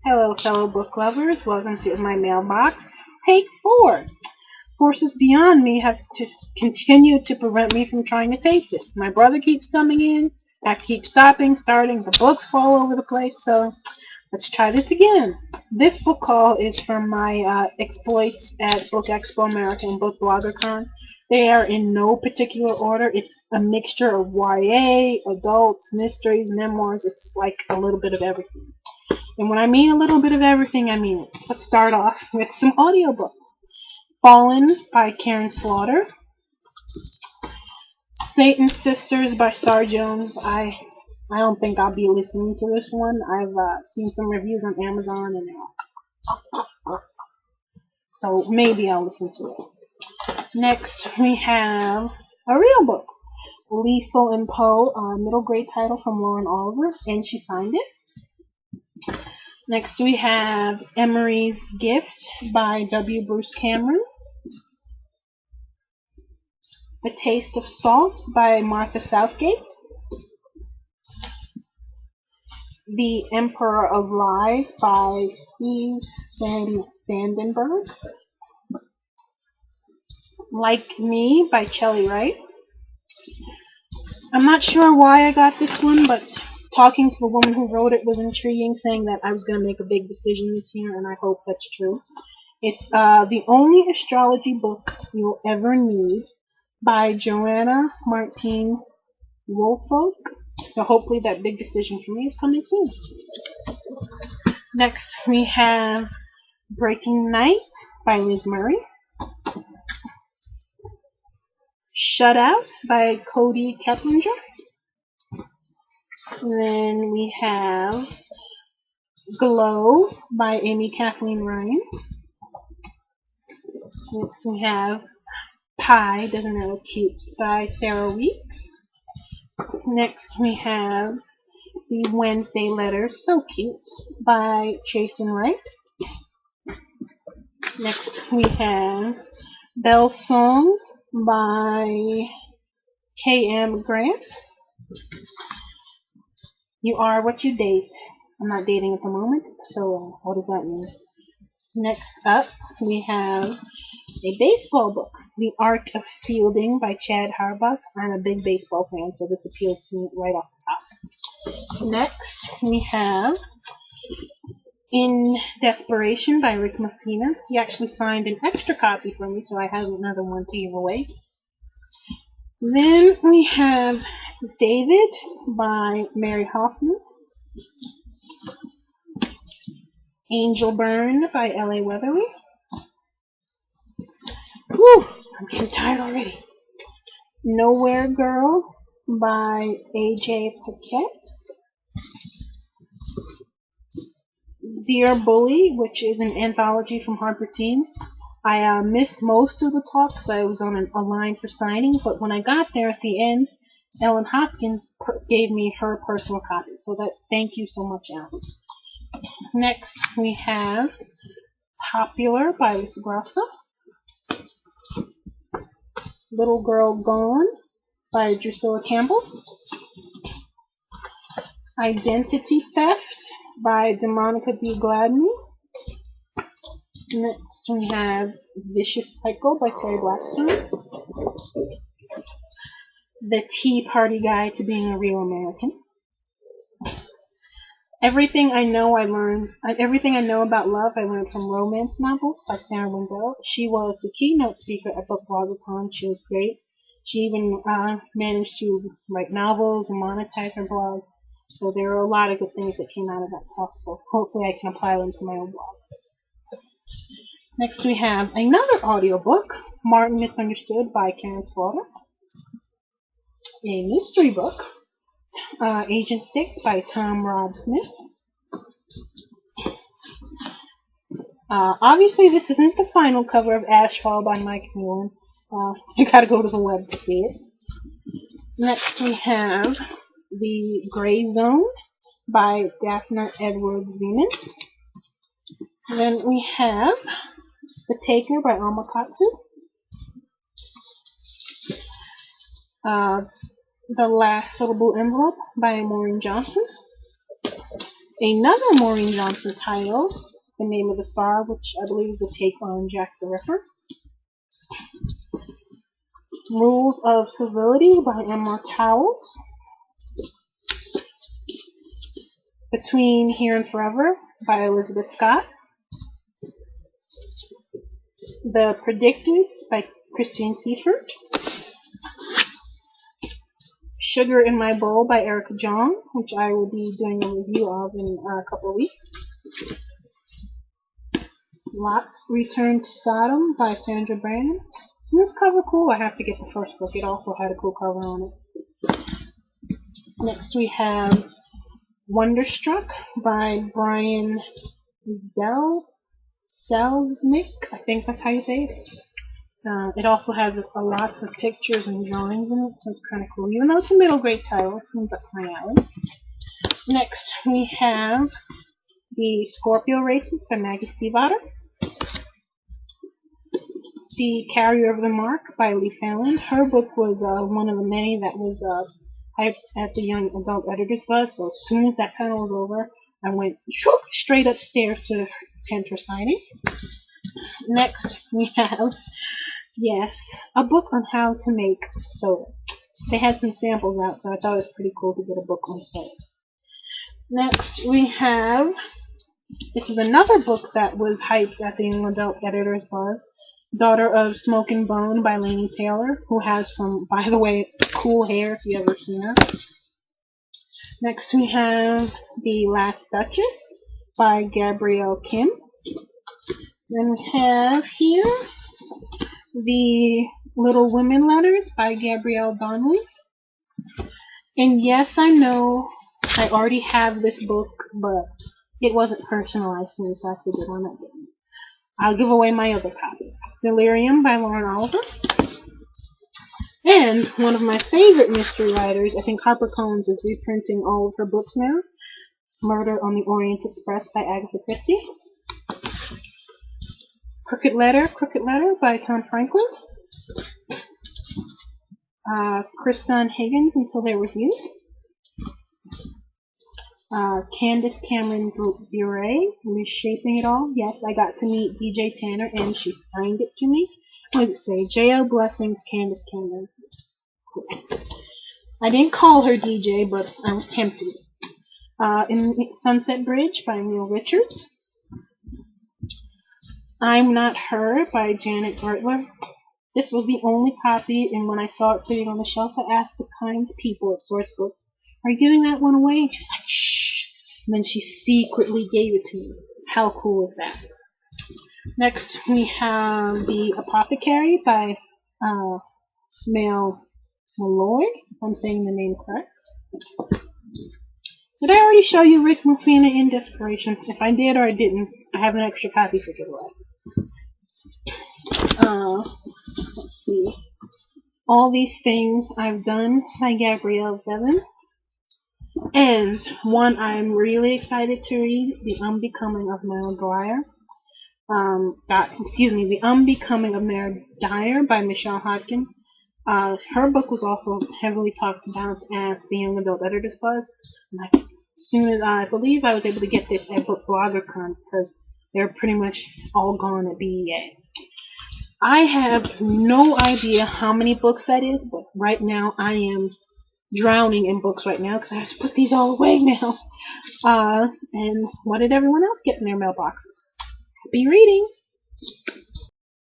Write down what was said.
Hello, fellow book lovers. Welcome to my mailbox. Take 4. Forces beyond me have to continue to prevent me from trying to take this. My brother keeps coming in. I keep stopping, starting. The books fall over the place. So let's try this again. This book call is from my exploits at Book Expo America and Book BloggerCon. They are in no particular order. It's a mixture of YA, adults, mysteries, memoirs. It's like a little bit of everything. And when I mean a little bit of everything, I mean it. Let's start off with some audiobooks. Fallen by Karen Slaughter. Satan's Sisters by Star Jones. I don't think I'll be listening to this one. I've seen some reviews on Amazon and so maybe I'll listen to it. Next we have a real book. Liesl and Poe, middle grade title from Lauren Oliver, and she signed it. Next we have Emery's Gift by W. Bruce Cameron. A Taste of Salt by Martha Southgate. The Emperor of Lies by Steve Sandenberg. Like Me by Shelley Wright. I'm not sure why I got this one, but talking to the woman who wrote it was intriguing, saying that I was going to make a big decision this year, and I hope that's true. It's the only astrology book you'll ever need by Joanna Martine Woolfolk. So hopefully that big decision for me is coming soon. Next we have Breaking Night by Liz Murray. Shut Out by Cody Keplinger. Then we have Glow by Amy Kathleen Ryan. Next we have Pie, doesn't know cute, by Sarah Weeks. Next we have The Wednesday Letter, So Cute, by Jason Wright. Next we have Bell Song by K.M. Grant. You Are What You Date. I'm not dating at the moment, so what does that mean? Next up, we have a baseball book, The Art of Fielding by Chad Harbuck. I'm a big baseball fan, so this appeals to me right off the top. Next, we have In Desperation by Rick Messina. He actually signed an extra copy for me, so I have another one to give away. Then we have David by Mary Hoffman. Angel Burn by L.A. Weatherly. Whew, I'm getting tired already. Nowhere Girl by A.J. Paquette. Dear Bully, which is an anthology from Harper Teen. I missed most of the talk because I was on a line for signing, but when I got there at the end, Ellen Hopkins gave me her personal copy. So thank you so much, Ellen. Next, we have Popular by Lisa Grasso. Little Girl Gone by Drusilla Campbell. Identity Theft by DeMonica D. Gladney. Next we have Vicious Cycle by Terry Blackstone. The Tea Party Guide to Being a Real American. Everything I Know About Love I learned from romance novels by Sarah Wendell. She was the keynote speaker at Book BloggerCon. She was great. She even managed to write novels and monetize her blog. So there are a lot of good things that came out of that talk. So hopefully I can apply them to my own blog. Next we have another audiobook, Martin Misunderstood by Karen Slaughter. A mystery book, Agent 6 by Tom Rob Smith. Obviously this isn't the final cover of Ashfall by Mike Newland. You gotta go to the web to see it. Next we have The Gray Zone by Daphne Edwards Zeman. Then we have The Taker by Alma Katsu. The Last Little Blue Envelope by Maureen Johnson. Another Maureen Johnson title, The Name of the Star, which I believe is a take on Jack the Ripper. Rules of Civility by Emma Towles. Between Here and Forever by Elizabeth Scott. The Predicted by Christine Seifert. Sugar in My Bowl by Erica Jong, which I will be doing a review of in a couple of weeks. Lot's Return to Sodom by Sandra Brannon. Isn't this cover cool? I have to get the first book. It also had a cool cover on it. Next we have Wonderstruck by Brian Selznick. I think that's how you say it. It also has lots of pictures and drawings in it, so it's kind of cool. Even though it's a middle grade title, it seems up my alley. Next, we have The Scorpio Races by Maggie Stiefvater. The Carrier of the Mark by Lee Fallon. Her book was one of the many that was hyped at the Young Adult Editors Buzz, so as soon as that panel was over, I went straight upstairs to attend her signing. Next, we have, yes, a book on how to make soda. They had some samples out, so I thought it was pretty cool to get a book on soda. Next, we have, this is another book that was hyped at the Young Adult Editors Buzz, Daughter of Smoke and Bone by Laini Taylor, who has some, by the way, cool hair if you ever seen her. Next, we have The Last Duchess by Gabrielle Kim. Then we have here The Little Women Letters by Gabrielle Donnelly. And yes, I know I already have this book, but it wasn't personalized to me, so I figured why not get it. I'll give away my other copy. Delirium by Lauren Oliver. And one of my favorite mystery writers, I think HarperCollins is reprinting all of her books now, Murder on the Orient Express by Agatha Christie. Crooked Letter by Tom Franklin. Kristan Higgins, Until They're With You. Candace Cameron Bure, Reshaping It All. Yes, I got to meet DJ Tanner, and she signed it to me. What does it say? J.O. Blessings, Candace Cameron. Cool. I didn't call her DJ, but I was tempted. In Sunset Bridge by Neil Richards. I'm Not Her by Janet Bartler. This was the only copy, and when I saw it sitting on the shelf, I asked the kind people at Sourcebook, "Are you giving that one away?" And she's like, "Shh." And then she secretly gave it to me. How cool is that? Next, we have The Apothecary by Mel Malloy, if I'm saying the name correct. Did I already show you Rick Mufina in Desperation? If I did or I didn't, I have an extra copy for giveaway. Let's see. All These Things I've Done by Gabrielle Zevin. And one I'm really excited to read, The Unbecoming of Meryl Dwyer. The Unbecoming of Meryl Dyer by Michelle Hodkin. Her book was also heavily talked about at the Young Adult Editors Buzz. And as soon as I believe I was able to get this at Book BloggerCon because they're pretty much all gone at BEA. I have no idea how many books that is, but right now I am drowning in books right now because I have to put these all away now. And what did everyone else get in their mailboxes? Happy reading!